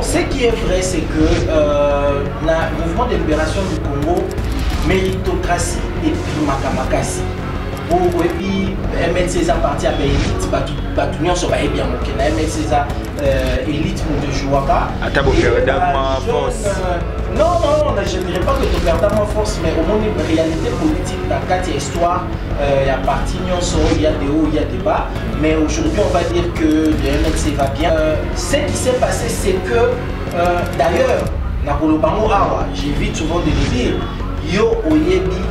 ce qui est vrai, c'est que le mouvement de libération du Congo, méritocratie et puis makamakasi. Et puis, MLC a parti à l'élite, Batunion sur bien ok, MLC a élite de Jouaka. Non, je ne dirais pas que tu perds ta force, mais au moins une réalité politique, dans quatre histoires, il y a parti, il y a des hauts, il y a des bas. Mais aujourd'hui, on va dire que le MLC va bien. Ce qui s'est passé, c'est que, d'ailleurs, j'évite souvent de le dire, Yo Oyebi,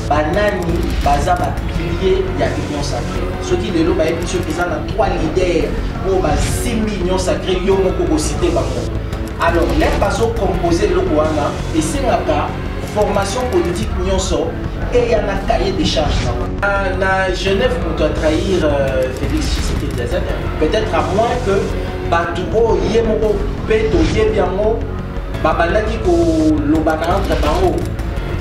Banani, Baza, pilier, il y a l'union sacrée. Ceux qui de l'eau, ceux qui ont 3 leaders, pour 6 millions sacrés, yo moko cité alors, les bases composés le Rwanda et c'est la formation politique nyonso et il y a un cahier des charges. À Genève, on doit trahir Félix Tshisekedi. Peut-être à moins que Batouo, Yemoko, Peto, Yebiamo, Babalaki, Lobana, Trabaro,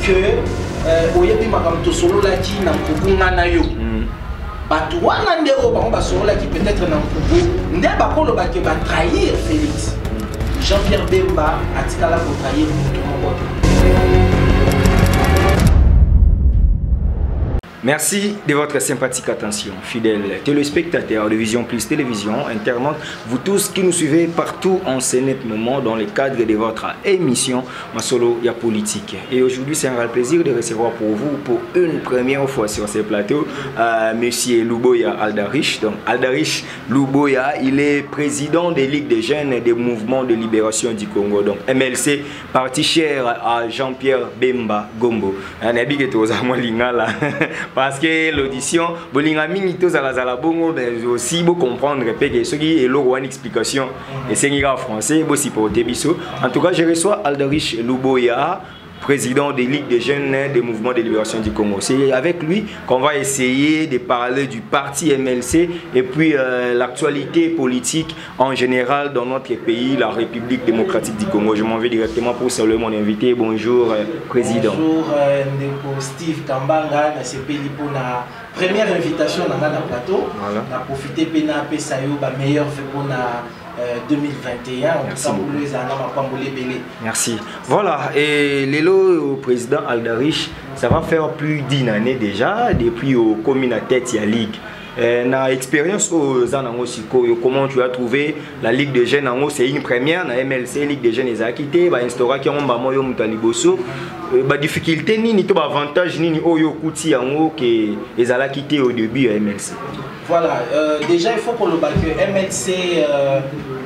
que Oyebi Makamto Solo Laki, Namkoukouna Nayo. Batouwa Nandero, Bamba Solo Laki, peut-être Namkoukou, Ndebako Lobaki va trahir Félix. Jean-Pierre Bemba a Tikala pour trahir tout le monde. Merci de votre sympathique attention, fidèles téléspectateurs de Vision Plus Télévision, internautes, vous tous qui nous suivez partout en ce net moment dans le cadre de votre émission Masolo Ya Politique. Et aujourd'hui, c'est un réel plaisir de recevoir pour vous, pour une première fois sur ce plateau, Monsieur Luboya Aldarich. Donc, Aldarich Luboya, il est président des Ligues des Jeunes et des Mouvements de Libération du Congo. Donc, MLC, parti cher à Jean-Pierre Bemba Gombo. Parce que l'audition, bolinga mingi to zala bongo, mais aussi beau comprendre que ce qui est une explication et c'est en français, beau si pour biso. En tout cas, je reçois Aldarich Luboya, président des Ligues des Jeunes des Mouvements de Libération du Congo. C'est avec lui qu'on va essayer de parler du parti MLC et puis l'actualité politique en général dans notre pays, la République démocratique du Congo. Je m'en vais directement pour saluer mon invité. Bonjour, président. Bonjour, Steve Kambanga, c'est pour la première invitation dans le plateau. On a profité de la meilleure pour la 2021. Merci. Voilà, et l'élo président Aldarich, ça va faire plus d'une année déjà depuis au commune tête ya ligue. Na expérience aux Zanangosiko, comment tu as trouvé la Ligue des Jeunes? C'est une première, la MLC, Ligue des Jeunes, les a quitté, instauré qui ont moyo mutaliboso. Difficulté ni tout avantage ni oyo kuti yango que les a quitté au début à MLC. Voilà, déjà il faut qu'on le batte que MLC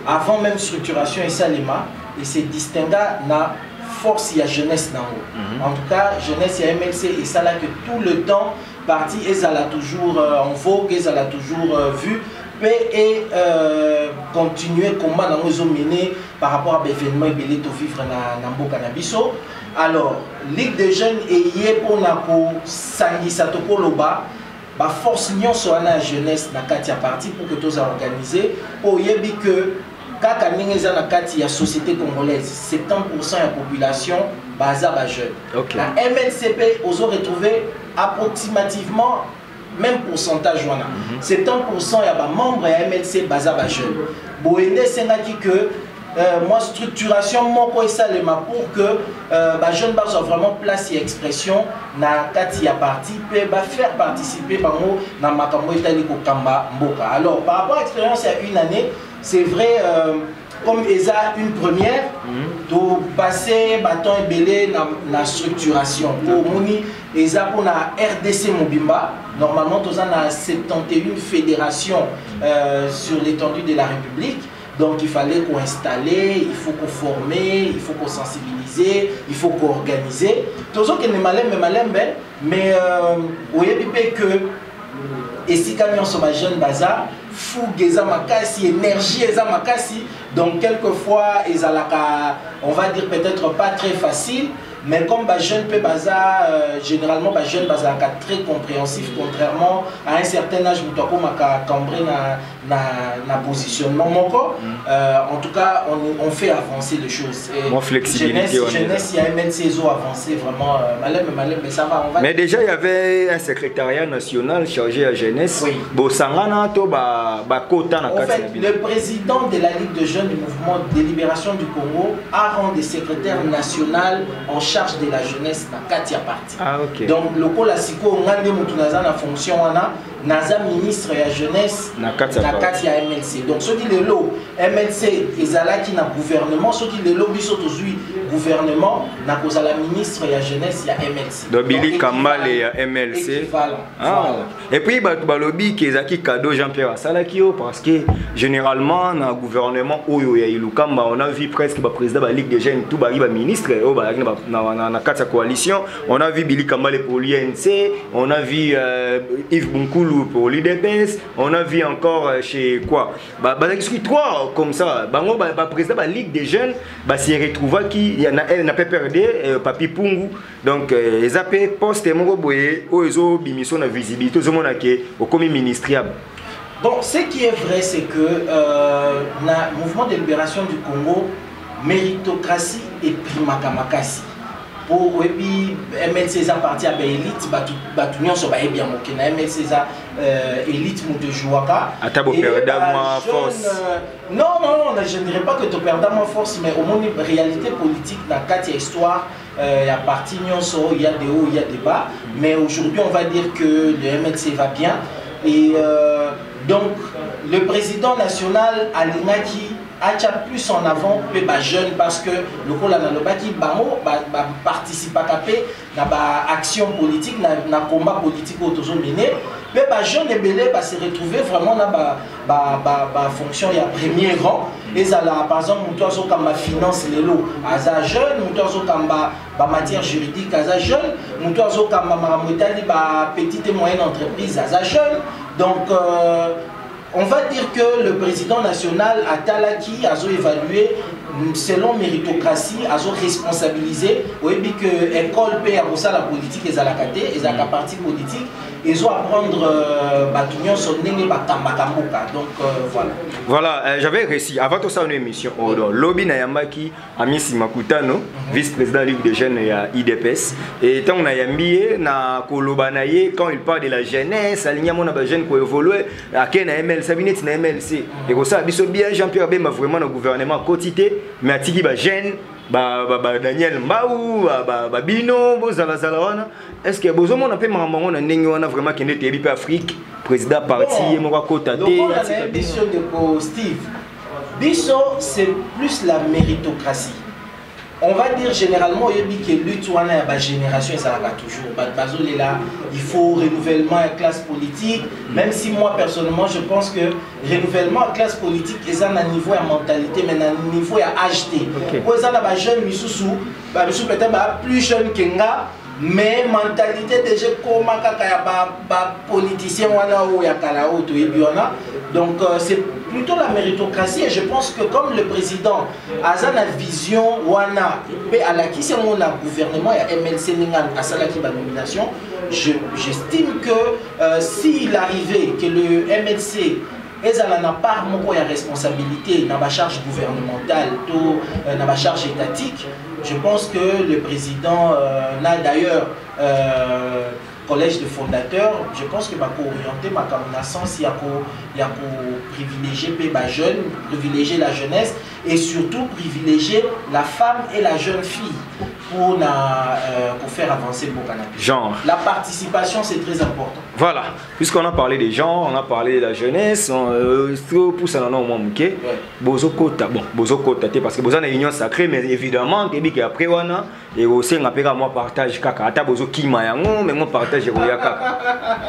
avant même structuration et salima et c'est distinguer la force et la jeunesse dans en tout cas jeunesse et MLC et ça là que tout le temps parti et ça l'a toujours en vogue et ça l'a toujours vu et continuer comment nous avons mené par rapport à l'événement et belé to vivre dans Mboka Nabiso. Alors Ligue des Jeunes et yé pour nako sangi satoko loba ba force nion sur la jeunesse na katia parti pour que tous organisés pour yebi que kaka ningeza na kati ya société congolaise 70% de la population baza ba jeune. La MLCP aux ont retrouvé approximativement même pourcentage wana 70% ya ba membres ya MLC baza ba jeune. Boende sengaki que moi structuration moko esalema pour que les jeunes soient vraiment place et expression na kati ya parti peut faire participer bango na makambo etali ko kamba mboka. Alors par rapport à l'expérience il y a une année, c'est vrai comme ESA une première de passer bâton et belé na structuration pour moni ESA pour la RDC Mobimba. Normalement tous on a 71 fédérations sur l'étendue de la République. Donc il fallait qu'on installe, il faut qu'on forme, il faut qu'on sensibilise, il faut qu'on organise. Tout ça qui est malin, mais vous voyez que et si quand on sont jeunes bazar, fougue eza makasi, énergie eza makasi, donc quelquefois on va dire peut-être pas très facile. Mais comme les jeunes peu bazar, généralement les jeunes bazar très compréhensif, contrairement à un certain âge où tu as cambré na positionnement moko. En tout cas, on fait avancer les choses. Mon flexibilité. Jeunesse, il y a MNC avancé vraiment. Mais ça va, on va. Mais déjà, il y avait un secrétariat national chargé à jeunesse. Oui. En fait, le président de la Ligue de jeunes du mouvement de libération du Congo a rendu secrétaire national en charge de la jeunesse dans Katia Parti. Ah, ok. Donc, le Kolasiko, Ngande Moutunaza, la fonction, Naza ministre de la jeunesse, na Katia MLC. Donc, ceux qui le lot, MLC, ils allaient qui na gouvernement, ceux qui le lot, ils sont aujourd'hui gouvernement, na cause la ministre de la jeunesse, il y a MLC. Donc, Billy Kamal et MLC. Équivalent. Ah. Voilà. Et puis, balobi qui est cadeau Jean-Pierre Salakio, parce que généralement, dans le gouvernement, on a vu presque le président de la Ligue des jeunes, tout le ministre, dans la coalition, on a vu Billy Kamal pour l'INC, on a vu Yves Bunkoulou pour l'IDPS, on a vu encore chez quoi trois comme ça, le président de la Ligue des jeunes s'est retrouvé qui n'a pas perdu Papi Pungu, donc ils ont fait poste et ils ont mis la visibilité au comité ministériel. Bon, ce qui est vrai, c'est que le mouvement de libération du Congo, méritocratie et primakamakasi. Pour MLC parti à l'élite, batunion sur bien moké na MLC élite de jouaka. Atabo perda moi force. Non, je ne dirais pas que tu perds moi force, mais au moins une réalité politique dans quatre histoires. Il y a parti il y a des hauts, il y a des bas. Mais aujourd'hui, on va dire que le MLC va bien. Et donc, le président national Alinaki a plus en avant que les jeunes parce que le Kolanalobaki participe à l'action politique, dans combat politique autour mené. Mais les jeunes et belé se retrouver vraiment dans la fonction, il y a premier rang. Et ça, par exemple, nous comme la finance, les lots, à jeune, nous comme la matière juridique, à jeune, nous comme la petite et moyenne entreprise, à jeune. Donc, on va dire que le président national Atalaki a évalué selon méritocratie, a responsabilisé, oui, que l'école paie à la politique et à la caté, et à la partie politique, ils ont à prendre Batunion son nene Bakambakamboka. Donc voilà. Voilà, j'avais réussi. Avant tout ça, une émission. Lobby Nayambaki, Amis Makutano, vice-président de la Ligue des jeunes à IDPS. Et tant on a yambié, na Kolobanaye, quand il parle de la jeunesse, alignement na jeune pour évoluer, à Ken ML, Sabinet na MLC. Et comme ça, bien Jean-Pierre Bemba vraiment le gouvernement quotidien, mais à Tiki jeune. Daniel Mbaou, Bino, Bozalazalawana. Est-ce que vous avez vraiment qui est Afrique, président parti, l'édition de Steve. Bisso, c'est plus la méritocratie. On va dire généralement, il y a lutte la génération et ça va toujours. Il faut renouvellement à la classe politique, même si moi personnellement je pense que renouvellement à la classe politique est à un niveau de mentalité, mais à un niveau de HT. Pour ça, les jeunes, peut-être plus jeunes que moi, mais mentalité déjà comme un politicien donc c'est plutôt la méritocratie et je pense que comme le président a la vision wana à la qui c'est mon gouvernement et MLC Ningan à Salaki la nomination, j'estime que s'il arrivait que le MLC n'a pas de responsabilité dans la charge gouvernementale ou dans la charge étatique, je pense que le président n'a d'ailleurs collège de fondateurs, je pense que va orienter ma connaissance, il y a privilégier les jeunes, privilégier la jeunesse et surtout privilégier la femme et la jeune fille pour faire avancer le Canada. Genre. La participation, c'est très important. Voilà, puisqu'on a parlé des gens, on a parlé de la jeunesse, pour ça, on a au moins mouké. Bozo Kota, bon, Bozo Kota, parce que Bozo a une union sacrée, mais évidemment, après, on a, et aussi, on a moi partage kaka, ata Bozo Kima yango, mais moi partage Roya kaka.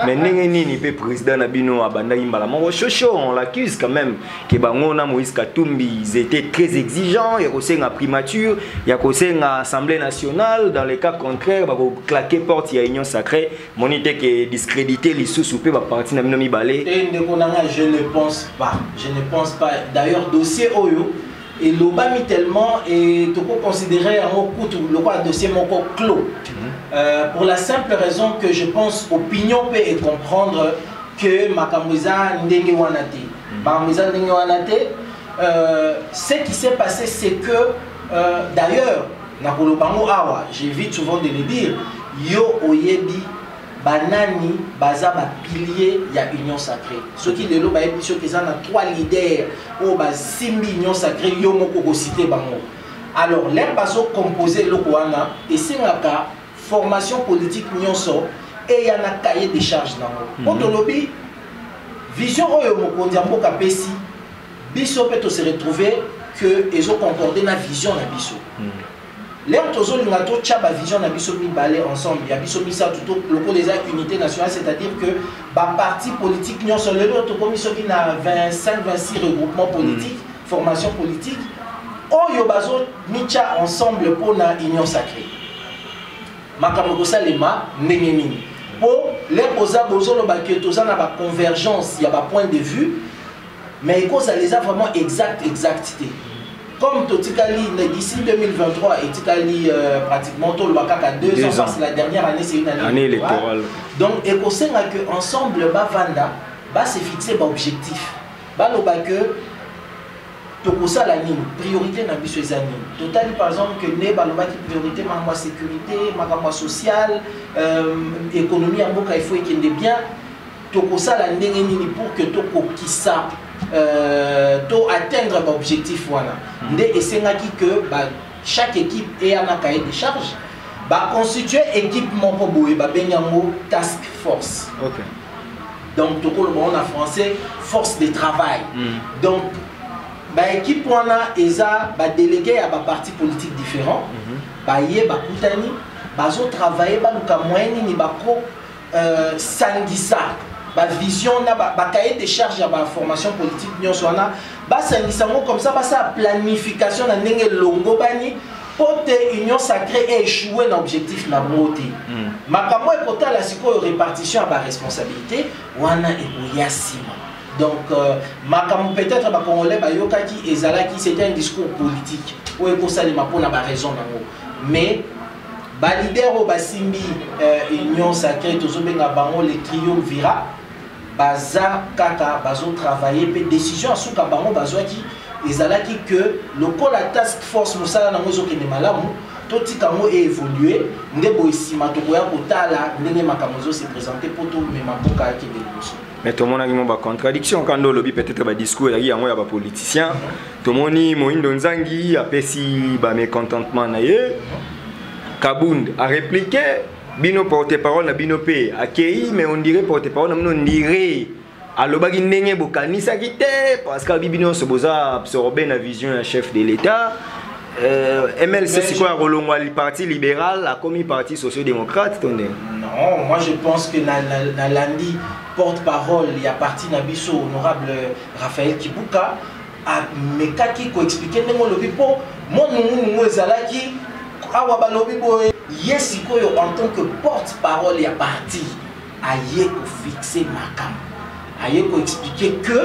Mais n'engeni ni pe président Nabino Abanda Imbala, mon chocho, on l'accuse quand même, que Bangona Moïse Katumbi, ils étaient très exigeants, il y a aussi une primature, il y a aussi une assemblée nationale, dans les cas contraires, il va claquer porte, il y a union sacrée, mon idée qui est discrédité. Je ne pense pas. Je ne pense pas. D'ailleurs, dossier Oyo et l'Obami tellement et tu peux considérer un dossier mon clos. Pour la simple raison que je pense opinion peut comprendre que Makamouza Ndenge Wanati. Ce qui s'est passé, c'est que d'ailleurs, j'évite souvent de le dire, yo oyebi banani baza ba pilier ya union sacrée. Ce qui lelo ba ebi que ça na 3 leaders o ba simbi union sacrée yo moko ko citer bango. Alors les baso composé loko wana et singaka formation politique nyonso et y a na cahier de charges nango. Otolobi vision oyo mokonzi mboka pesi biso peut se retrouver que ils ont concordé na vision na biso. L'air tozo lingato tchaba vision na biso mi balé ensemble ya biso mi ça tout le les unité nationale, c'est-à-dire que ba parti politique nyon sur le autre commission qui na 25 26 regroupements politiques, formation politique oyo bazo micha ensemble pour na union sacrée. Makamoko salema ndengeni pour les posa bozo lo ba que toza na ba convergence, il y a ba point de vue mais cause les a vraiment exactité. Comme Totikali, d'ici 2023, et Tikali pratiquement tout le Bakak à 2 ans, parce que la dernière année c'est une année électorale. Donc, et qu'on sait que ensemble, Vanda va se fixer un objectif. Bah le que Tokosa la ligne, priorité n'a pas les années. Total par exemple que né baloma qui priorité ma sécurité, ma sociale, économie en boka il faut qu'il y ait bien. Tokosa la ligne pour que Toko qui ça. Atteindre l'objectif voilà. Et c'est que chaque équipe ait un cahier de charge constituer équipement pour bouer task force. Okay. Donc tout le monde en français force de travail. Donc équipe wana eza délégué à partis politiques différents yé kutani bazo travailler luka moyenne ni bako sangisa ba vision na ba cahier de charge à la formation politique nyonso wana ba sangisango comme ça sa planification na ndenge longo bani pour te union sacrée échouer dans objectif na moté makambo ekota la siko répartition à ba responsabilité wana ekoyasima. Donc makambo peut-être ba congolais ba yokaki ezalaki c'était un discours politique ou ekosalema pona ba raison nango mais ba leader o basimbi union sacrée tozobenga bango le trio vira baza kaka bazo travailler pe décision asuka bango bazwaki ezalaki que lokola la task force musala nango zokende malamu totika ngo évoluer ndebo isima tokoya kotala ndenge makamozo se présenter pour tout mais maboka yake de liboso. Mais tout le monde a une contradiction quand on lobby peut-être un discours il y a un politicien tout le monde Moindo Nzangi a pesi ba mécontentement naie Kabound a répliqué bino porte-parole na bino pe akei mais on dirait porte-parole on dirait alobaki ndenge bokanisa kité parce que bibino se boza absorber la vision d'un chef de l'État. MLC c'est quoi le parti libéral a commis parti socio-démocrate? Non, moi je pense que na lundi porte-parole il y a parti nabiso honorable Raphaël Kibuka a mekaki ko expliquer ndenge lobi po mon nous ezalaki awa balobi boye yesikoyo en tant que porte-parole il y a parti aye ko fixer makam aye ko expliquer que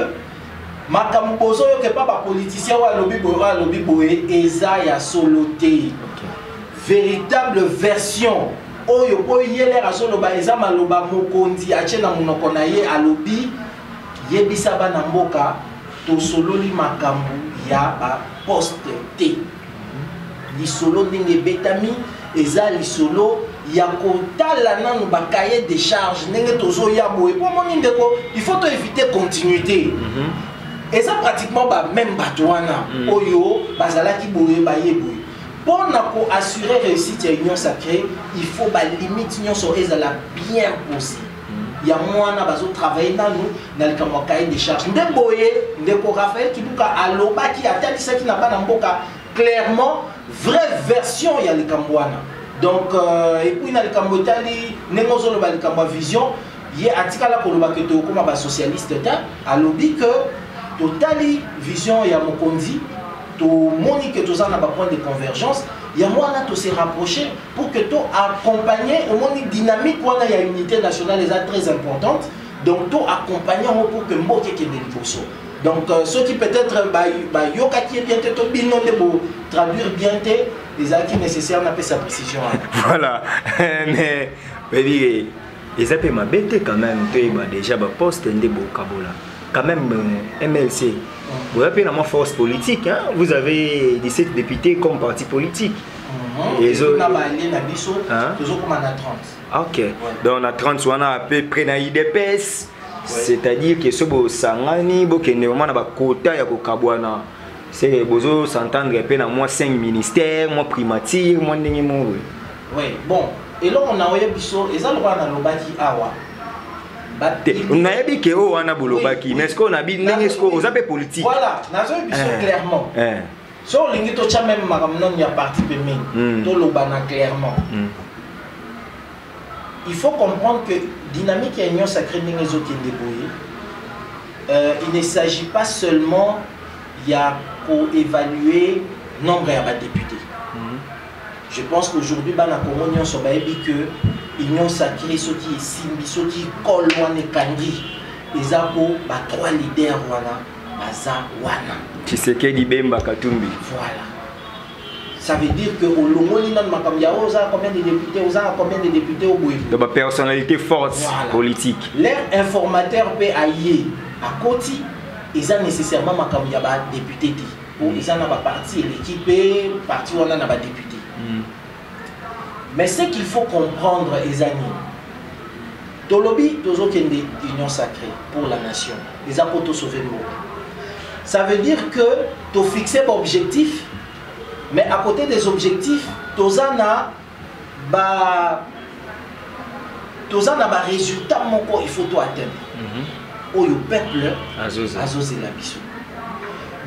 makambo bozo yo ke pas ba politicien wa lobi boye eza ya soloté véritable version oyo po yele rasolo ba eza maloba mokonzi achena munoko na ye alobi yebisa bana mboka to sololi makambo ya ba poste T lisolo ndenge betami eza lisolo ya kotala nanu ba cahier de charge ndenge tozo ya boye po moni ndeko il faut to éviter continuité. Et ça pratiquement bah, même Batouana, Oyo, Bazalaki Boye, Baye Boye. Pour assurer réussite à l'union sacrée, il faut bah, limite l'union sur la bien posée. Il y a moins de travailler dans nous, dans le cahier de charges. Ndé Boye, Ndeko Raphaël qui bouka Aloba qui a tel ça qui n'a pas d'amboka. Clairement, vraie version il y a le Cambouana. Donc, et puis dans le Cambotali, Nemozolo ba le Cambouana vision, il y a Atikala Koloba que tu comme un socialiste, Alobi que totali vision ya mokonzi to moni que tous en a point de convergence ya moi là to se rapprocher pour que to accompagner au moni dynamique wana ya unité nationale est très importante donc to accompagner pour que mboke ke de liboso donc ceux qui peut-être yoka qui est bien to bino de bo traduire bien té les acquis nécessaires n'a pas sa précision. Voilà mais baby les appels m'a bête quand même tu déjà ba poste ndebo kabola quand même MLC. Vous avez une force politique, hein? Vous avez 17 députés comme parti politique. Et on a allié na biso, toujours comme on a 30. Ok, donc on a 30, on a à peu près na IDPS. C'est-à-dire que ce beau sangani, beau que normalement na quota ya ko kabwana. C'est beau s'entendre peu na moi 5 ministères, moi primature, moi ndenge mo. Oui, bon. Et là on a envoyé biso, et ça le roi na lobaki awa. On a dit que on a bolobaki, mais est-ce qu'on a dit n'est-ce qu'on a politique? Voilà, nazo biso clairement. So lingi to cha même makamnon ya parti pemeni. To lobana clairement. Il faut comprendre que dynamique et union sacrée n'engezo kende boye. Il ne s'agit pas seulement pour évaluer nombre de députés. Je pense qu'aujourd'hui bana Congo nyon so baebi que union sacrée soti simbi soti kolwane kandi ezako ba 3 leaders wana baza wana. Tshisekedi Bemba Katumbi. Voilà. Ça veut dire que au Longoli nan makamya oza combien de députés, oza combien de députés au Bouyou. De ma personnalité forte politique. L'air informateur peut aller à Koti, ils ont nécessairement makamya ba député ti. Pour ils ont ba parti l'équipe parti wana na ba député. Mais ce qu'il faut comprendre les amis, Tolobi tozo kende union sacrée pour la nation. Les apoto sauver le monde. Ça veut dire que tu fixes un objectif, mais à côté des objectifs, tu as un résultat il faut atteindre. Au peuple, azosé la mission.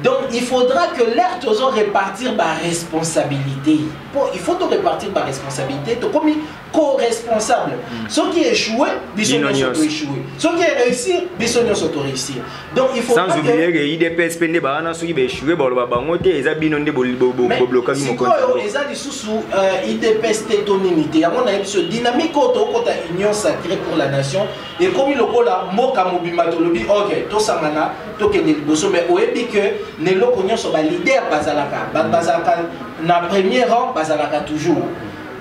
Donc il faudra que l'air toujours répartir ma responsabilité. Bon, il faut te répartir ma responsabilité. Tu comme co-responsable. Ceux qui échouent, ils sont échoués. Ceux qui réussissent, ils sont réussir. Donc il faut sans oublier que IDPS pende bana ceux qui échouent, bangote eza binonde bloquer mon compte. Eza di sous IDPS tétonimité. À mon avis, ce dynamique autour union sacrée pour la nation et comme il lokola moka mobimatolobi, OK, to sangana, to kende liboso mais oyebi que Nelo Konyo sont les leaders Bazalaka. Bazalaka, na premier rang, Bazalaka toujours.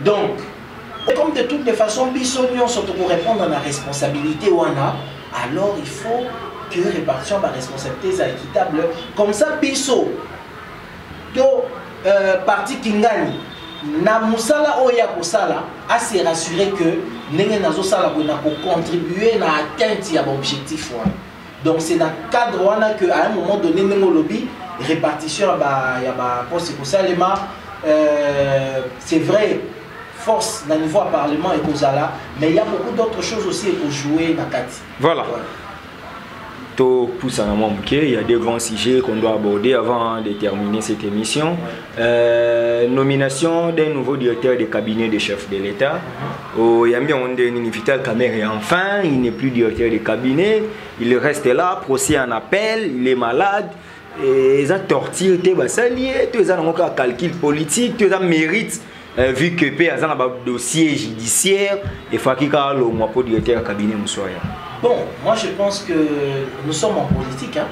Donc, comme de toutes les façons, Bissonion sont pour répondre à la responsabilité Wana, alors il faut que la répartition de la responsabilité soit équitable. Comme ça, Bisso, to parti Kingani, na musala oya kosala, à se rassurer que Nenge Nazo Sala pour contribuer à atteindre l'objectif. Donc c'est dans le cadre qu'à un moment donné, nous lobby répartition il y a poste c'est vrai, force dans le niveau parlement et Kozala, mais il y a beaucoup d'autres choses aussi pour jouer dans Kati. Voilà. Il y a des grands sujets qu'on doit aborder avant de terminer cette émission. Nomination d'un nouveau directeur de cabinet de chef de l'État. Vital Kamerhe, enfin, il n'est plus directeur de cabinet. Il reste là, procès en appel, il est malade. Et ils ont torturé, ils ont un calcul politique, ils ont mérite. Vu que il y a un dossier judiciaire, il faut qu'il y ait un directeur de cabinet. Bon, moi je pense que nous sommes en politique, hein.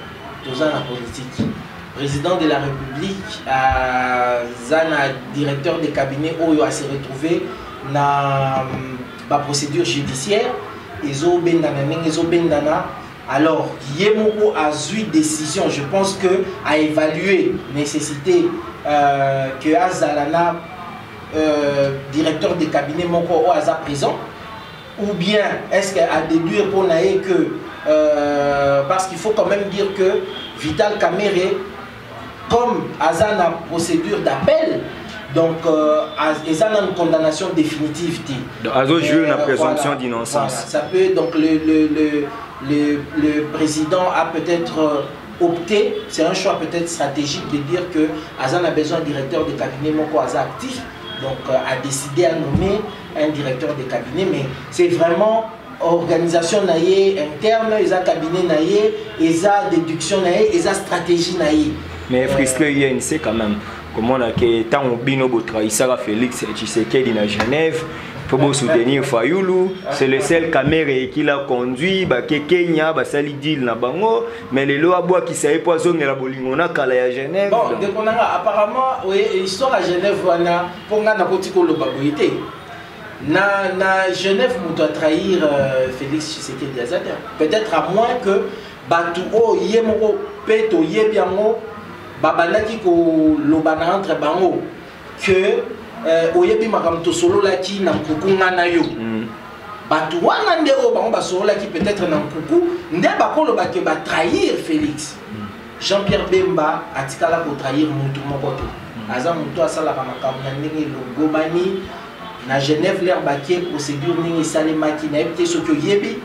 Nous sommes en politique. Président de la République, Zana, directeur de cabinet, Oyo a se retrouvé dans la procédure judiciaire. Alors, Yemoko a eu décision, je pense que à évaluer nécessité que Azalana, directeur de cabinet, Moko au hasard présent. Ou bien est-ce qu'à déduire pour naïe que parce qu'il faut quand même dire que Vital Kamerhe, comme Azan a procédure d'appel, donc Azan a une condamnation définitive. Azo joue la présomption d'innocence. Voilà, ça peut donc le président a peut-être opté, c'est un choix peut-être stratégique de dire que Azan a besoin d'un directeur de cabinet Moko Azan actif. Donc a décidé à nommer un directeur de cabinet, mais c'est vraiment organisation naïe interne, ils ont cabinet naïe, ils ont déduction naïe, ils ont stratégie naïe. Mais frustré INC quand même, comme on a que tant au binobo trahissara Félix Tshisekedi à Genève, il faut soutenir Fayoulou, c'est le seul Kamerhe qui l'a conduit, Kenya, Sali Dil na bango, mais les lois bois qui savent pas zone la bolingona kala à Genève. Bon, apparemment, oui, l'histoire à Genève, pour nga na kotiko lo baboité. Na Genève, on doit trahir Félix Tshisekedi Azadeh. Peut-être à moins que batu o yemoko peto yebiango babandaki ko lobana entre bango que oyebi makamto solo laki na mkukunga na yo batu wana nde o bango basolo laki peut-être na mkuku nde bakolo bake ba trahir Félix Jean-Pierre Bemba atikala ko trahir mutu moko to aza mutu asala ka makambo na ndenge longobani na Genève l'air baké procédure ndenge salemaki na ebité ce que yebi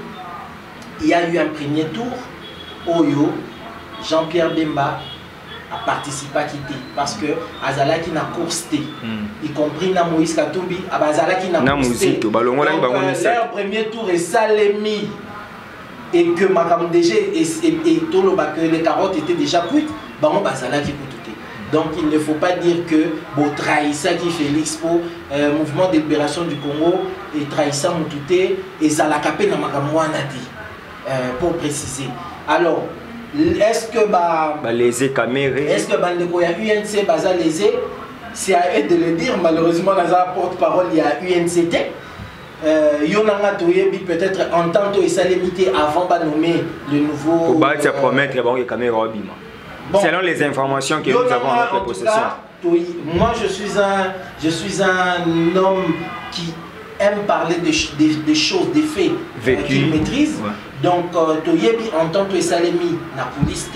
il y a eu un premier tour Oyo Jean-Pierre Bemba a participé à quitter parce que Azalaki na course y compris na Moïse Katumbi Azalaki na course leur premier tour est Salemi et que Makam déjà et tout le bac les carottes étaient déjà cuites bon Azalaki tout. Donc il ne faut pas dire que bon trahissa qui Félix pour mouvement de libération du Congo et trahissa Moutouté et Zalakapé na Makam Wanati pour préciser. Alors est-ce que lésé caméré est-ce que bandeko ya UNC baza lésé c'est à eux de le dire malheureusement dans la porte-parole il y a UNCT yonanga toyebi peut-être entente et salémité avant de nommer le nouveau pour battre promettre bon caméra obima selon les informations que nous avons en notre possession. Moi je suis un homme qui aime parler des choses, des faits qu'il maîtrise. Ouais. Donc, Toyebi entend que Salemi na police.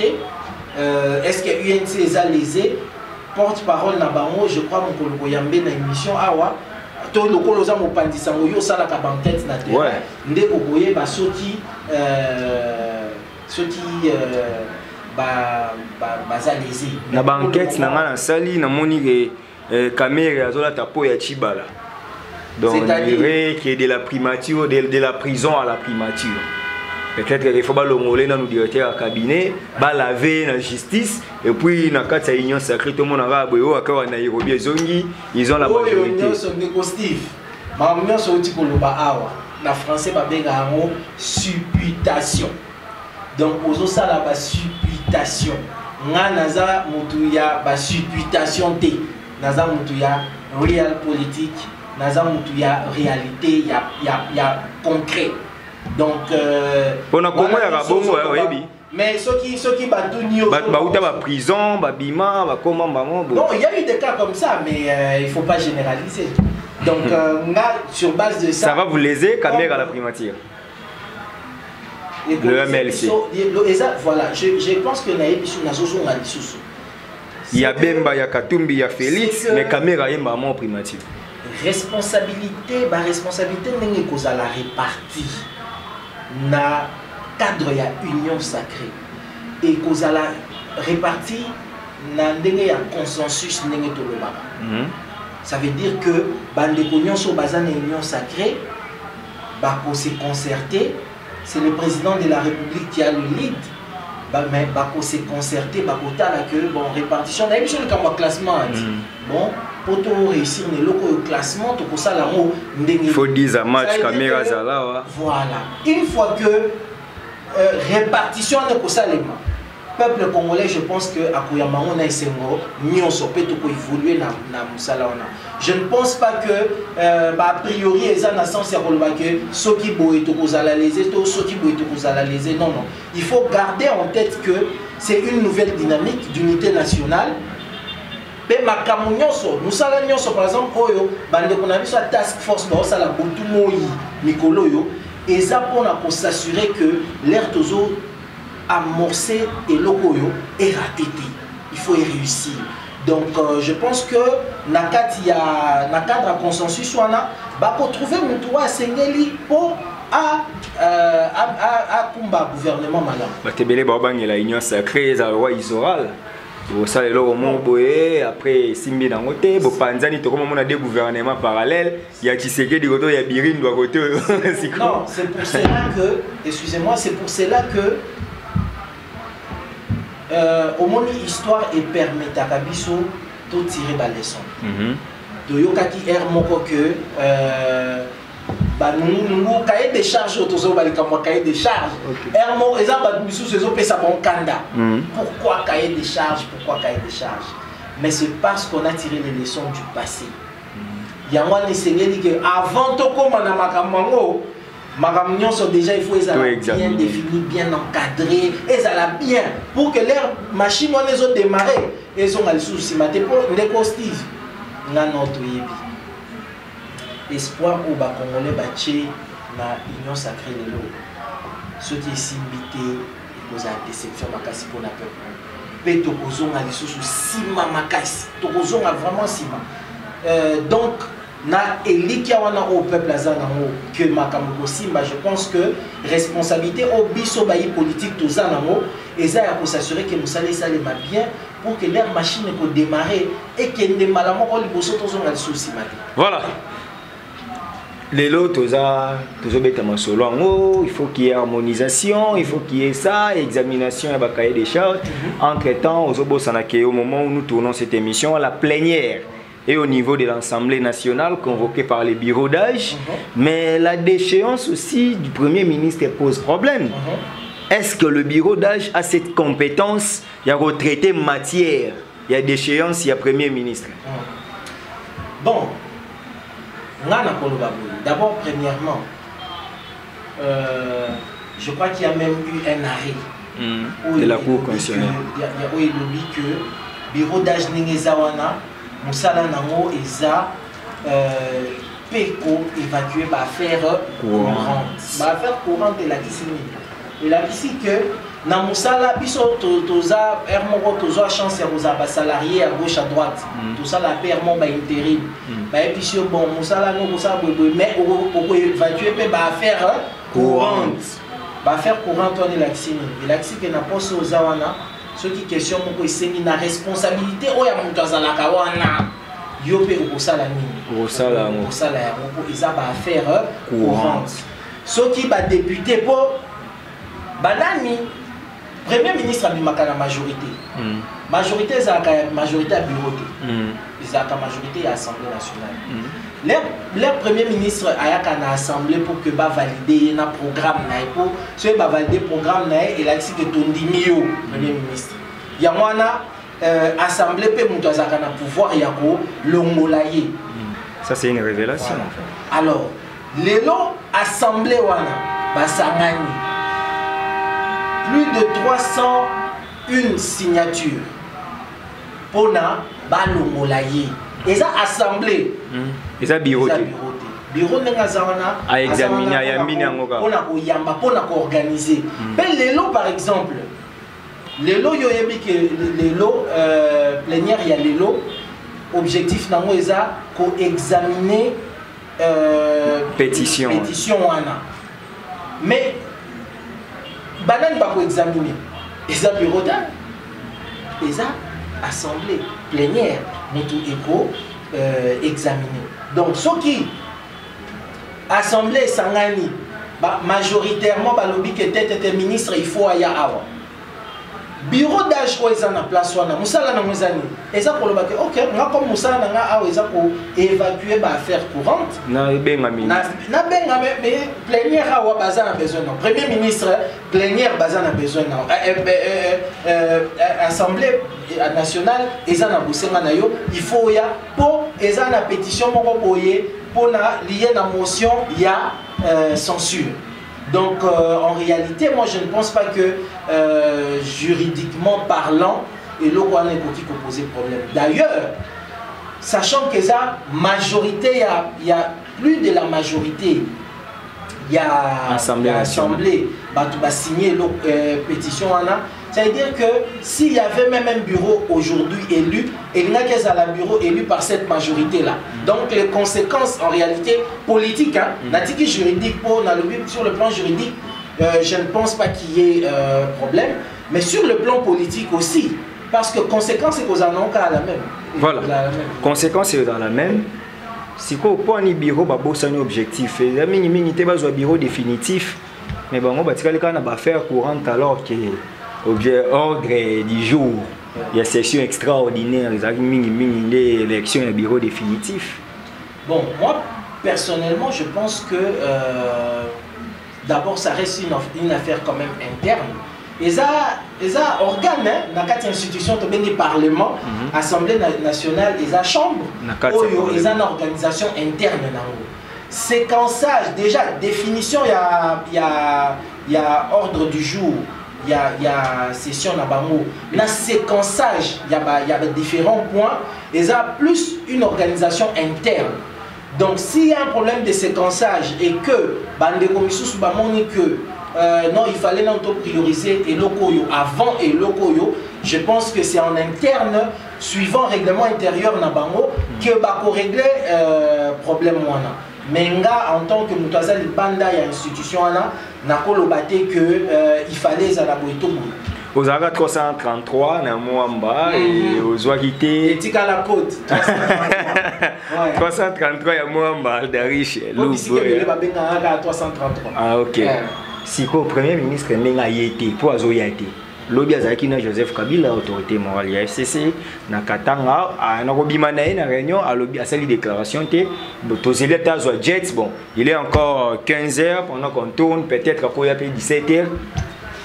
Est-ce que UNC est lésé? Porte-parole na bango, je crois mon collègue Yambe na émission awa. To le koloza mo pandisango yo sala ka banquette na terre. Nde oboye ba soti baza lésé. Na banquette na ngana sali na moni ke caméra azola tapo ya Chibala. Donc on dirait qu'il y a de la primature, de la prison à la primature. Peut-être qu'il faut l'honorer dans nos directeurs à cabinet, laver la justice, et puis dans le cadre de l'union sacrée, tout le monde a Nairobi, ils ont la majorité. En français, on supputation. Donc, aux ça la supputation. Naza mutuya ba supputation te. Naza mutuya real politique. Naza mutuya réalité, il y a concret. Donc on a comment ya bongo oyebi. Mais ceux qui battu nio ba prison, ba bima, ba comment bango. Non, il y a eu des cas comme ça mais il faut pas généraliser. Donc sur base de ça ça va vous léser caméra à la primature. Le MLC. Voilà, je pense que il y a Bemba, il y a Katumbi, il y a Félix, mais caméra est maman primature. Responsabilité, responsabilité n'est que la répartie. Na cadre il y a union sacrée et que la répartie na ndenge ya consensus ndenge to le baba. Ça veut dire que bande union so bazane union sacrée ba ko se concerter. C'est le président de la République qui a le lead. Mais bako s'est concerté, bako tala que bon répartition. D'ailleurs, sur le classement, bon pour réussir le loco classement, tout ça là il faut 10 à match caméra là. Voilà. Une fois que répartition de ça les peuple congolais, je pense que à Koyamano na Sengo, mieux sopé tout pour évoluer na musala ona. Je ne pense pas que a priori les en sens c'est que ceux qui boit tout pour analyser, ceux qui boit tout pour analyser. Non. Il faut garder en tête que c'est une nouvelle dynamique d'unité nationale. Mais ma camunyoso, nous salons par exemple, oyo, bande qu'on a vu sur la task force, bah ça la botu moi, Nicolo yo, et ça pour s'assurer que l'air tozo amorcé et locoyo est raté. Il faut y réussir. Donc je pense que nakati ya nakadre à consensus wana ba ko trouver mutuwa sengeli pour à combat gouvernement madame. Ba tebele ba bangela union sacrée za roi Isoral. Au ça le roman boé après simbi dans côté bo panzani to comme on a des gouvernements parallèles, il y a Tshisekedi de côté, il y a Birin de côté. Non, c'est pour cela que excusez-moi, c'est pour cela que au moins l'histoire et permet à Kabiso de tirer la leçon. De yokaki er moko que nous cahier des charges autour de cahier des charges. Er mo exemple biso ces opé ça bon kanda. Pourquoi cahier des charges? Pourquoi cahier des charges? Mais c'est parce qu'on a tiré les leçons du passé. Il y a moi n'essayé que avant to comme na makambo Maramignon sont déjà, il faut les bien définis, bien encadrés, et ça bien pour que leur machine les ont démarré. Ils ont le souci. Mais pour les costis, on a notre espoir au Congolais bâti na union sacrée de l'eau. Ceux qui sont invités, ils ont une déception makasi pour la peuple. Mais tokozon a les sous sima makasi, tokozon a vraiment sima. Donc na elikia wana au peuple azanango que makambo simba, je pense que responsabilité au biso bayi politique tozanango et ça ya ko s'assurer que nous allons ça les bien pour que leur machine peut démarrer et que ne malamo ko liboso tozon a les sous sima. Voilà. Les lots, il faut qu'il y ait harmonisation, il faut qu'il y ait ça, examination et cahier des charges. Entre-temps, au moment où nous tournons cette émission, la plénière et au niveau de l'Assemblée nationale convoquée par les bureaux d'âge. Mais la déchéance aussi du Premier ministre pose problème. Est-ce que le bureau d'âge a cette compétence? Il y a retraité matière, il y a déchéance, il y a Premier ministre. Bon. D'abord, premièrement, je crois qu'il y a même eu un arrêt de la Cour constitutionnelle. Il y a eu que le bureau d'âge Ningezawana, Moussala Nango, Eza, PECO, évacué par affaire courante. Affaire courante de la Kissini. Et la Kissini que, dans Moussala, biso toza ermoko toza chance ya kozaba salarié à gauche à droite. Tout ça la permo ba intérim. Ba epici bon Moussala no kosa boy mais au évacuer pe ba affaire courante. Ba affaire courante on est l'axine. Et l'axine que na poste aux awana ceux qui question moko isengi na responsabilité o ya mutu azalaka wana. Yo pe okosala nini? Okosala ya moko isa ba affaire courante. Ceux qui ba député pour banani Premier ministre a mis la majorité. Majorité, c'est la majorité à bureau. C'est la majorité à l'Assemblée nationale. Le Premier ministre a une assemblée pour que va valider un programme. Pour que va valider le programme, il a dit que Tondimio, Premier ministre. Il y a une assemblée pour que pouvoir l'ongolaye. Ça, c'est une révélation. Voilà. Alors, l'assemblée, va s'angagner. Plus de 301 signatures pour na balongolaye. Et ça assemblée. Et ça bureau. Bureau n'engazana à examiner à yamina ngoka. Pour na oyamba pour na organiser. Mais les lots par exemple, les lots yo yebi que les lots plénière il y a les lots objectif nango eza ko examiner pétition wana. Mais banane va examiner. Et ça bureau d'âge. Et ça assemblée plénière. Nous tout éco examiner. Donc ceux qui assemblée sangani majoritairement balobi que tête ministre il faut aya awa. Bureau d'âge ko eza na place wana musala na mwezani. Et ça pour le bac OK, nga comme musala na nga awa eza pour évacuer ba affaire courante. Na benga ministre. Na benga mais plénière awa baza na besoin non. Premier ministre plénière baza na besoin non. Assemblée nationale eza na bosenga na yo, il faut ya pour eza na pétition moko boye pour na lié na motion ya censure. Donc en réalité, moi je ne pense pas que juridiquement parlant, et le roi n'est pas qui poser problème. D'ailleurs, sachant que ça, majorité, il y a plus de la majorité, il y a assemblée, va signer la pétition. Ça veut dire que s'il y avait même un bureau aujourd'hui élu, il n'y a qu'un bureau élu par cette majorité-là. Donc les conséquences en réalité politiques, juridique, sur le plan juridique, je ne pense pas qu'il y ait problème. Mais sur le plan politique aussi, parce que conséquences, c'est qu'on en a la même. Voilà, conséquences, c'est dans la même. Si vous avez un bureau, c'est un objectif. Il y a un bureau définitif, mais bon, on va faire courante alors que ordre du jour. Il y a session extraordinaire, les élections et bureau définitif. Bon, moi, personnellement, je pense que d'abord, ça reste une affaire quand même interne. Et ça, organe, dans quatre institutions, le Parlement, Assemblée nationale, et la Chambre, et une organisation interne. séquençage, déjà, définition, il y a ordre du jour, il y a session na bango, na séquençage, il y a différents points, et ça plus une organisation interne. Donc s'il y a un problème de séquençage et que bande commission sous bamoni que non, il fallait non prioriser et lokoyo avant et lokoyo, je pense que c'est en interne, suivant règlement intérieur na bango, que bako régler problème wana. Mais en tant que Moutaza Banda et institution n'a colobaté que il fallait Zalaboito. Aux Ara 333 na Mwamba et aux Ouagité. Et Tika la côte. 333 ya Mwamba d'Ariche. Ah ok. Si le premier ministre n'a été pour Azoyate. Lobi azaki na Joseph Kabila, autorité morale ya FCC, na Katanga, na Robimanae na réunion, a lobi a sali déclaration te, tozeli ta zo Jets, bon, il est encore 15h pendant qu'on tourne, peut-être après il y a 17h.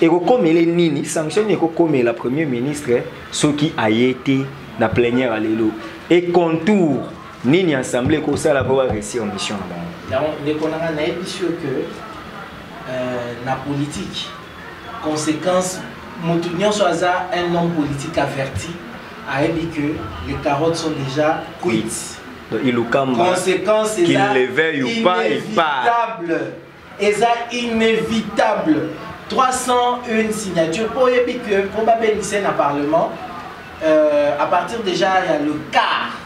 Et comme il est nini, sanctionne comme la première ministre, ce qui a été na plénière à l'élo. Et contour, nini assemblée comme ça la va réussir en mission là-bas. Les connards n'a pas sûr que la politique, conséquence. Moutouignan Soaza, un homme politique averti, a dit que les carottes sont déjà cuites. Conséquence, qu'il les veuille ou pas, il part. Et ça, inévitable. 301 signatures pour que probablement dans le Parlement, à partir déjà, il y a le quart.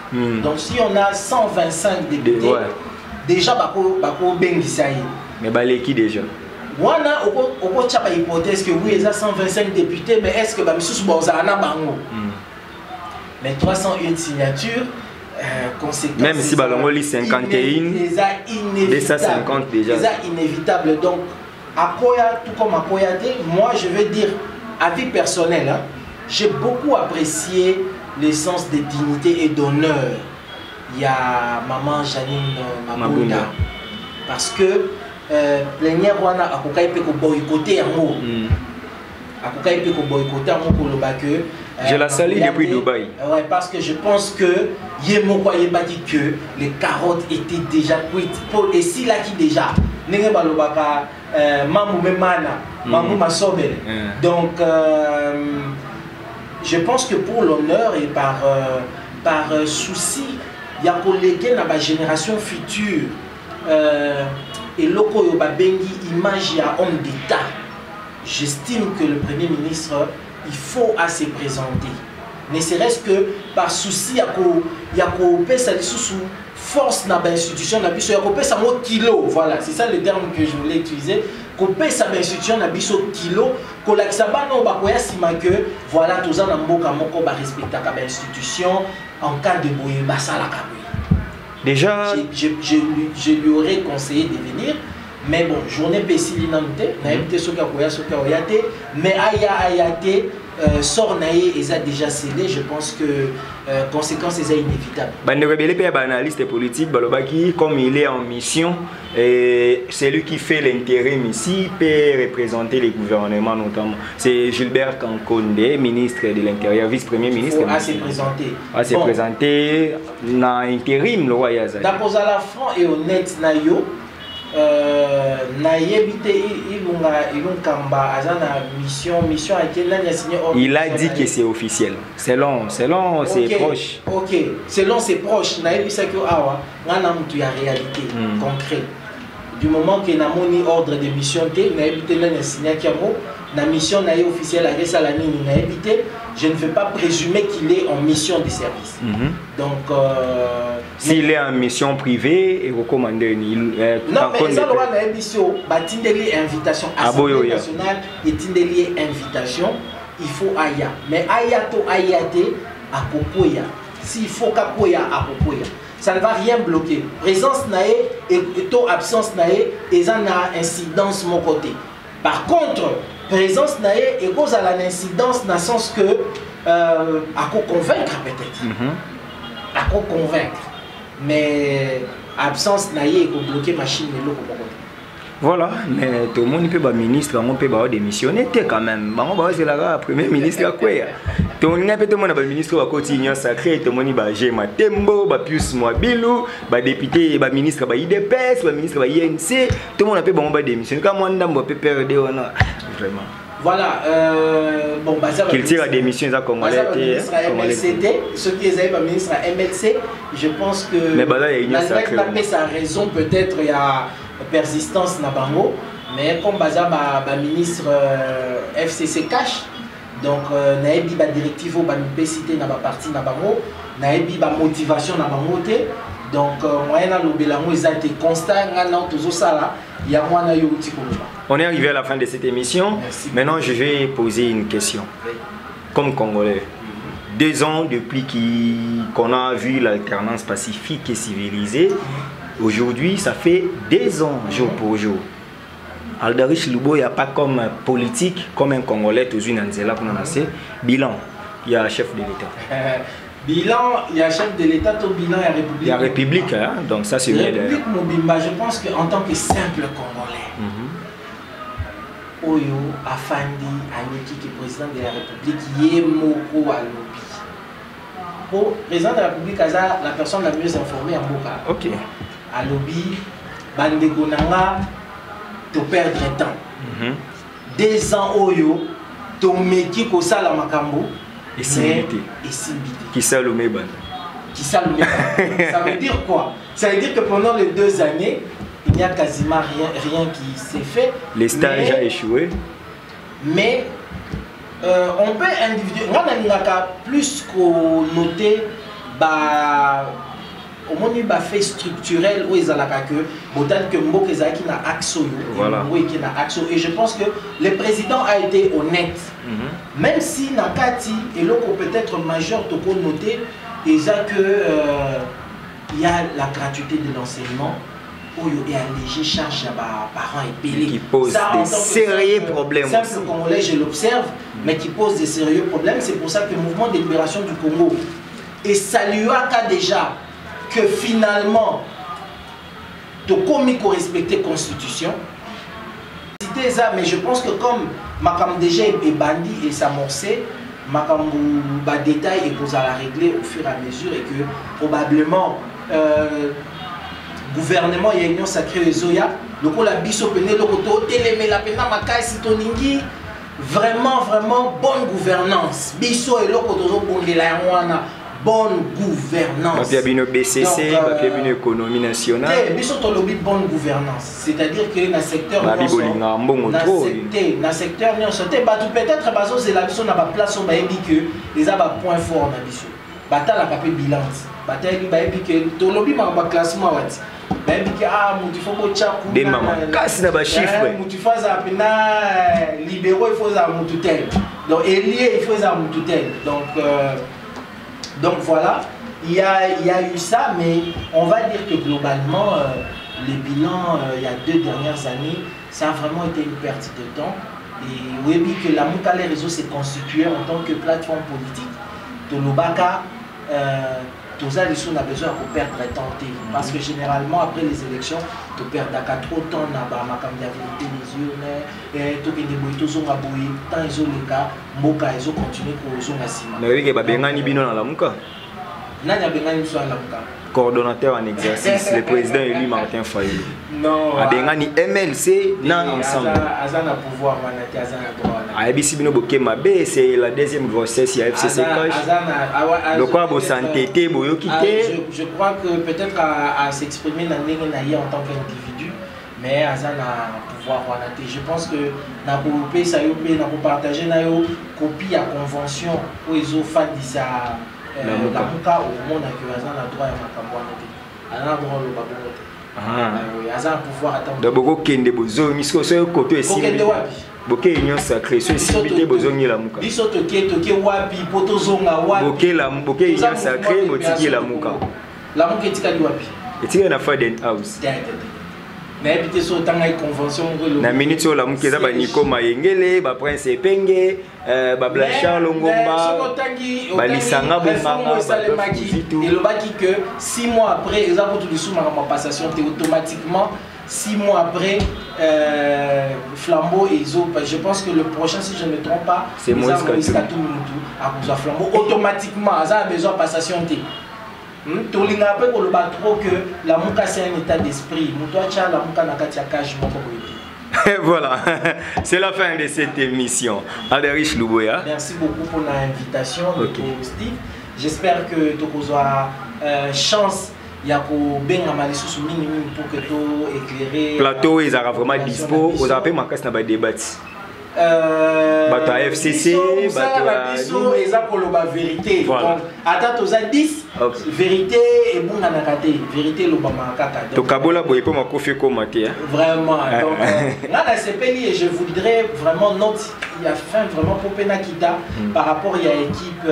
Donc si on a 125 députés, déjà, Bako Bengisaï. Mais Baleki déjà. Wana oko tchapa hypothèse que oui, il y a 125 députés, mais est-ce que Bamissous Bozana Bango? Mais 301 signatures, conséquence. Même si Balongo lit 51, déjà 50 déjà. C'est inévitable. Donc, à Koya, tout comme à Koyate, moi je veux dire, à vie personnelle, hein, j'ai beaucoup apprécié l'essence de dignité et d'honneur. Il y a maman Janine Mabunda. Parce que plénière wana akokai pe ko boycotter yango akokai pe ko boycotter yango pour le bac je la salue depuis Dubaï. Ouais, parce que je pense que Yemoko Yeba dit que les carottes étaient déjà cuites et si là qui déjà nenge balobaka mamou memana mamou masobel. Donc je pense que pour l'honneur et par souci il y a collégué dans la génération future et loko yoba bengi image ya homme d'État. J'estime que le Premier ministre, il faut à se présenter. Ne serait-ce que par souci ya ko pesa sous force na ba institution na biso ya ko pesa mo kilo. Voilà, c'est ça le terme que je voulais utiliser. Ko pesa ba institution na biso kilo, ko la kisabano ba ko ya sima que voilà toza na mboka moko ba respecta ka ba institution en cas de boye basala ka. Déjà, je lui aurais conseillé de venir, mais bon, journée Pessili Namte, Naïmte Soka Oyate, mais Ayate, sort Naïe, ils ont déjà scellé, je pense que conséquence est inévitable. Bande rebelle est analyste politique, Balobaki, comme il est en mission, c'est lui qui fait l'intérim ici, peut représenter les gouvernements notamment. C'est Gilbert Kankonde, ministre de l'Intérieur, vice-premier ministre. Il faut se présenter. À se présenter dans l'intérim, le roi Yazaki. D'accord, la franc et honnête, Nayo. Il a dit que c'est officiel. Selon ses proches. Ok, selon ses proches, il a réalité concrète. Du moment que n'a moni ordre de mission, la mission officielle je ne veux pas présumer qu'il est en mission de service. Donc, s'il est en mission privée, il recommande une non, mais ça, la mission, invitation Assemblée nationale et invitation, il faut aya. Mais ayato ayate à Popoya. S'il faut qu'apoya à Popoya, ça ne va rien bloquer. Présence nae et absence nae, et ça n'a incidence mon côté. Par contre, présence nae et cause à l'incidence dans le sens que à convaincre peut-être. À convaincre. Mais absence nae et bloquer machine et l'eau. Voilà, mais tout le monde peut être ministre, on peut pas démissionner quand même. C'est la premier ministre à quoi? Tout le monde a ministre à côté union sacrée, tout le monde a Gema Tembo, Pius Mwabilou, député, ministre à IDPS, ministre à INC, tout le monde a peut démissionner. Quand on peut perdre, vraiment. Voilà, bon, qu'il tire la démission, ça comme ceux qui est ministre à MLC, je pense que l'Allemagne n'a sa raison, peut-être il y a persistance na bango, mais comme baza ministre FCC cash, donc naebi ba directive ba cité na ba parti na bango, naebi ba motivation na bango te, donc moyen na lobelango ezate constat ngana tozo sala ya mwana yo tikoloba. On est arrivé à la fin de cette émission. Merci. Maintenant, je vais poser une question. Oui. Comme Congolais, 2 ans depuis qu'on a vu l'alternance pacifique et civilisée, aujourd'hui, ça fait 2 ans, jour pour jour. Aldarich Lubo, il n'y a pas comme politique, comme un Congolais, toujours Nanzela pour nous. Bilan, il y a un chef de l'État. Bilan, il y a chef de l'État, tout bilan, il y a République. Il y a République, hein? Donc ça c'est bien. République Mobimba, je pense qu'en tant que simple Congolais, Oyo Afandi Ayoki qui est président de la République, Yemoko Alobi. Pour président de la République, la personne la mieux informée en Boka. Ok. Alobi, Bandeko Nanga, te perdre temps. 2 ans Oyo, ton métier ko sala makambo. Et Simbité. Qui salomé ban. Qui salomé ban. Ça veut dire quoi? Ça veut dire que pendant les 2 années, il n'y a quasiment rien qui s'est fait. Les stages ont échoué. Mais on peut individuellement, on a plus qu'on noter au moins il fait structurel où ils ont que autant que Mbok qui n'a axo et je pense que le président a été honnête. Même si Nakati et l'autre peut-être majeur de noter déjà que il y a la gratuité de l'enseignement où il y a un léger charge à parents et payés qui pose des sérieux problèmes. Simple Congolais, je l'observe, mais qui pose des sérieux problèmes. C'est pour ça que le mouvement de libération du Congo et salua déjà que finalement, tu commis qu'on respecte la Constitution. C'était ça, mais je pense que comme Makam déjà est bandit et s'amorcé, Makam ba détail et pour la régler au fur et à mesure et que probablement gouvernement et union sacrée Zoya, le coup la biso pené le koto télémé la pena makai sitoningi vraiment bonne gouvernance. Biso et le koto zo bondela wana. Bonne gouvernance. Il y a une BCC, il y a une économie nationale. Il y a une bonne gouvernance. C'est-à-dire que dans le secteur, peut-être parce que la mission n'a pas place où les a pas point fort dans mission. Bata la capé bilan. Bata il va que to lobby ma classement wati. Ba que ah mutu faut ko chaku. Des mamans. Casse na ba chiffre. Mutu faza pena libéraux il faut za mutu tel. Donc élié il faut za mutu tel. Donc voilà, il y a eu ça, mais on va dire que globalement, les bilans il y a 2 dernières années, ça a vraiment été une perte de temps. Et oui, que la Mouka, les réseaux s'est constitué en tant que plateforme politique. Tolobaka, tout ça, on a besoin de perdre le temps. Parce que généralement, après les élections, tu perds trop de temps, tu as les yeux, tu as tant ils ont les cas, Moka, ils ont continué pour les gens. Mais oui, il y a la Mouka. Coordonnateur en exercice, le président élu Martin Fayulu. Non. Abengani MLC, non ensemble. Azana pouvoir, c'est la 2e grossesse, il y a FCC Cash. Donc, quoi, santé, je crois que peut-être à s'exprimer dans en tant qu'individu, mais Azana pouvoir. Je pense que na pays ça na partager na yo copie à convention où ils ont fait ça. La Mouka au monde que Azana droit à makambo na droit le babongote. Azana pouvoir attendre. Donc beaucoup kende bozo misko so côté ici. Boke union sacrée so ici bozongi la Mouka. Biso toke wapi poto zonga wapi. Boke union sacrée botiki la Mouka. La Mouka etikali wapi? Etikali na Faden House. Na minute sur la Mouka ba Nico Mayengele, ba Prince Epenge, ba Blanchard Longomba, ba Lisanga Bonganga, et le baki que 6 mois après ils ont tout sous ma passation automatiquement 6 mois après, Flambeau et Zo, je pense que le prochain, si je ne me trompe pas, c'est Moïse Katou à cause de Flambeau. Automatiquement, ça a besoin de passation. Tolinga après pour le trop que la mouka c'est un état d'esprit. Moutoacha la mouka nakatia cash Voilà, c'est la fin de cette émission. Alderish Luboya. Merci beaucoup pour l'invitation, Steve. J'espère que tu auras chance. Il y a bien sous minimum pour que tu éclaires. Plateau, ils sont vraiment dispo. Vous avez ma casse dans débat. Bata FCC, bata la vérité. Donc, attends, tu as 10. Vérité et bon anakate. Vérité le bama kaka. To kabola boye pour ma kofi ko maté. Vraiment. Donc, là la CPI et je voudrais vraiment noter il y a fin vraiment pour Penakita par rapport à l'équipe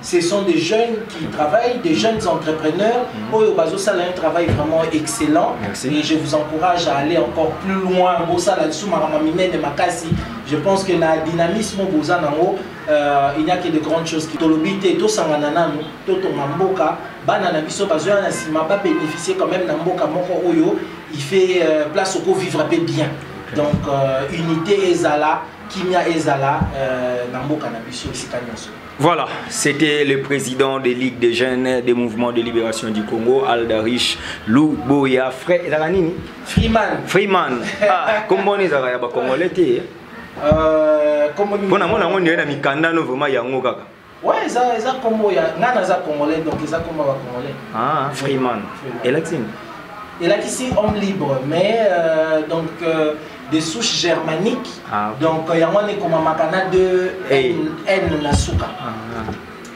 ce sont des jeunes qui travaillent, des jeunes entrepreneurs. Oyo bazo sala un travail vraiment excellent. Merci. Et je vous encourage à aller encore plus loin. Bosa la dessous maramamine de makasi. Je pense que la dynamisme boza nango il n'y a que de grandes choses qui tolobité to sanganana to tomamboka bana na biso bazo na sima ba bénéficier quand même na mboka moko oyo il fait place au vivre bien. Donc unité ezala kimia ezala na mboka na biso sikanyonso. Voilà, c'était le président des Ligues des jeunes des mouvements de libération du Congo, Alderish Luboya Freeman. Freeman. Ah, comment on est à Congolais? Pour on est à Mikanda, nous vraiment yango kaka. Ouais, ça comme ngana za congolais donc ça comme congolais. Ah, Freeman. Et là ici homme libre mais donc des souches germaniques. Ah, okay. Donc il y a comme makana de N nasuka.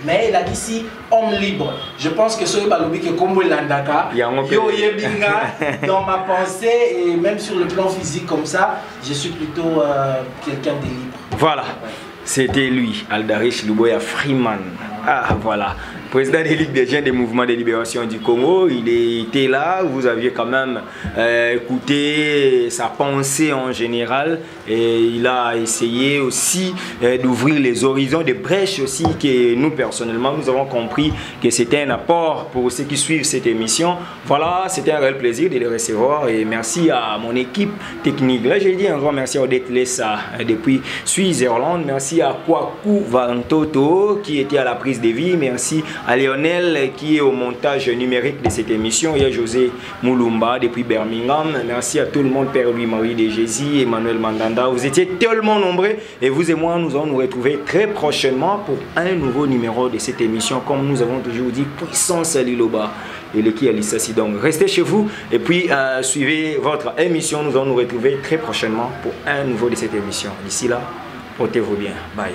Mais il a ici homme libre. Je pense que ce balobi que comme landaka yo yebinga dans ma pensée et même sur le plan physique comme ça, je suis plutôt quelqu'un de libre. Voilà. C'était lui, Alderish Luboya Freeman. Ah voilà. Président des Ligues des jeunes des mouvements de libération du Congo, il était là, vous aviez quand même écouté sa pensée en général et il a essayé aussi d'ouvrir les horizons, des brèches aussi que nous personnellement nous avons compris que c'était un apport pour ceux qui suivent cette émission. Voilà, c'était un réel plaisir de les recevoir et merci à mon équipe technique. Là j'ai dit un grand merci à Odette Lessa depuis Suisse-Irlande, merci à Kwaku Vantoto qui était à la prise de vie, merci à Lionel qui est au montage numérique de cette émission. Il y a José Moulumba depuis Birmingham. Merci à tout le monde, Père Louis-Marie de Jésus, Emmanuel Mandanda. Vous étiez tellement nombreux et vous et moi, nous allons nous retrouver très prochainement pour un nouveau numéro de cette émission. Comme nous avons toujours dit, puissance à Liloba et l'équipe Alissassi. Donc restez chez vous et puis suivez votre émission. Nous allons nous retrouver très prochainement pour un nouveau de cette émission. D'ici là, portez-vous bien. Bye.